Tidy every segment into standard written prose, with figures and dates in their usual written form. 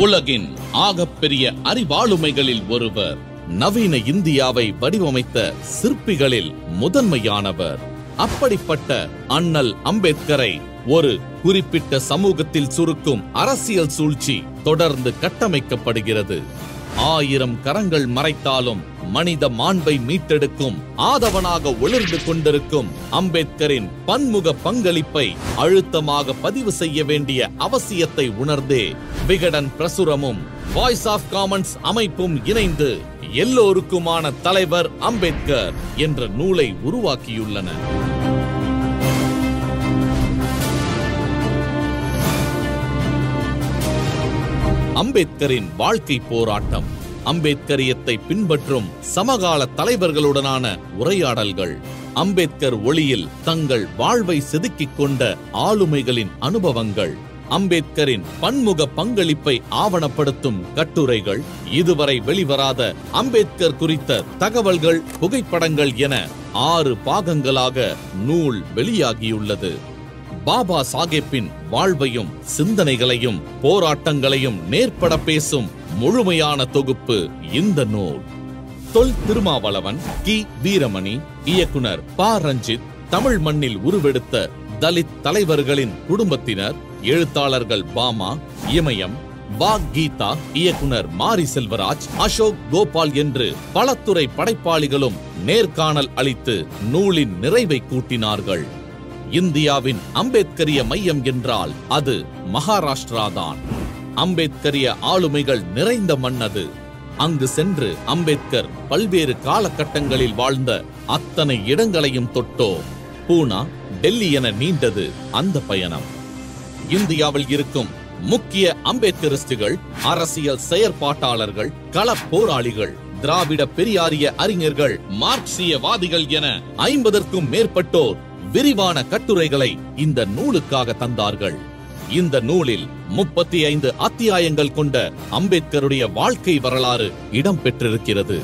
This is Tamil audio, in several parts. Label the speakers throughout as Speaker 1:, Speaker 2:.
Speaker 1: உலகின் ஆகப்பெரிய அறிவாளுமைகளில் ஒருவர். நவீன இந்தியாவை வடிவமைத்த சிற்பிகளில் முதன்மையானவர். அப்படிப்பட்ட அண்ணல் அம்பேத்கரை ஒரு குறிப்பிட்ட சமூகத்தில் சுருக்கும் அரசியல் சூழ்ச்சி தொடர்ந்து கட்டமைக்கப்படுகிறது. 1000 கரங்கள் மறைத்தாலும் மனித மாண்பை மீட்டெடுக்கும் ஆதவனாக ஒளிர்ந்து கொண்டிருக்கும் அம்பேத்கரின் பன்முக பங்களிப்பை அழுத்தமாக பதிவு செய்ய வேண்டிய அவசியத்தை உணர்ந்தே விகடன் பிரசுரமும் வாய்ஸ் ஆஃப் காமன்ஸ் அமைப்பும் இணைந்து எல்லோருக்குமான தலைவர் அம்பேத்கர் என்ற நூலை உருவாக்கியுள்ளன. அம்பேத்கரின் வாழ்க்கை போராட்டம், அம்பேத்கரியத்தை பின்பற்றும் சமகால தலைவர்களுடனான உரையாடல்கள், அம்பேத்கர் ஒளியில் தங்கள் வாழ்வை செதுக்கிக் கொண்ட ஆளுமைகளின் அனுபவங்கள், அம்பேத்கரின் பன்முக பங்களிப்பை ஆவணப்படுத்தும் கட்டுரைகள், இதுவரை வெளிவராத அம்பேத்கர் குறித்த தகவல்கள், புகைப்படங்கள் என 6 பாகங்களாக நூல் வெளியாகியுள்ளது. பாபா சாஹேப்பின் வாழ்வையும் சிந்தனைகளையும் போராட்டங்களையும் நேர்பட பேசும் முழுமையான தொகுப்பு இந்த நூல். தொல் திருமாவளவன், கி. வீரமணி, இயக்குனர் ப. ரஞ்சித், தமிழ் மண்ணில் உருவெடுத்த தலித் தலைவர்களின் குடும்பத்தினர், எழுத்தாளர்கள் பாமா, இமயம், வா. கீதா, இயக்குனர் மாரி செல்வராஜ், அசோக் கோபால் என்று பல துறை படைப்பாளிகளும் நேர்காணல் அளித்து நூலின் நிறைவை கூட்டினார்கள். இந்தியாவின் அம்பேத்கரிய மையம் என்றால் அது மகாராஷ்டிராதான். அம்பேத்கரிய ஆளுமைகள் நிறைந்த மண் அது. அங்கு சென்று அம்பேத்கர் பல்வேறு காலகட்டங்களில் வாழ்ந்த அத்தனை இடங்களையும் தொட்டோ. பூனா, டெல்லி என நீண்டது அந்த பயணம். இந்தியாவில் இருக்கும் முக்கிய அம்பேத்கரிஸ்டுகள், அரசியல் செயற்பாட்டாளர்கள், கள போராளிகள், திராவிட பெரியாரிய அறிஞர்கள், மார்க்சியவாதிகள் என 50க்கும் மேற்பட்டோர் விரிவான கட்டுரைகளை இந்த நூலுக்காக தந்தார்கள். இந்த நூலில் 35 அத்தியாயங்கள் கொண்ட அம்பேத்கருடைய வாழ்க்கை வரலாறு இடம்பெற்றிருக்கிறது.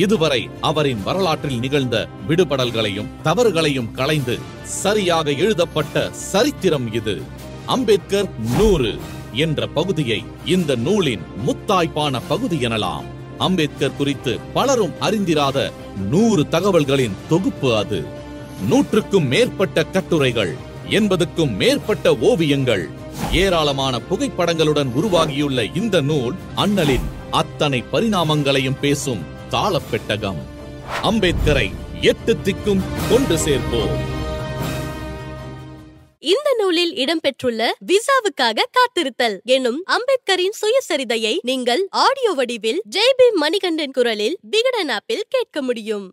Speaker 1: இதுவரை அவரின் வரலாற்றில் நிகழ்ந்த விடுபடல்களையும் தவறுகளையும் களைந்து சரியாக எழுதப்பட்ட சரித்திரம் இது. அம்பேத்கர் 100 என்ற பகுதியை இந்த நூலின் முத்தாய்ப்பான பகுதி எனலாம். அம்பேத்கர் குறித்து பலரும் அறிந்திராத 100 தகவல்களின் தொகுப்பு அது. 100க்கும் மேற்பட்ட கட்டுரைகள், 80க்கும் மேற்பட்ட ஓவியங்கள், ஏராளமான புகைப்படங்களுடன் உருவாகியுள்ள இந்த நூல் அண்ணலின் அத்தனை பரிணாமங்களையும் பேசும் தாளப்பெட்டகம். அம்பேத்கரை 8 திக்கும் கொண்டு சேர்ப்போம்.
Speaker 2: இந்த நூலில் இடம்பெற்றுள்ள விசாவுக்காக காத்திருத்தல் எனும் அம்பேத்கரின் சுயசரிதையை நீங்கள் ஆடியோ வடிவில் ஜே.பி. மணிகண்டன் குரலில் விகடன் ஆப்பில் கேட்க முடியும்.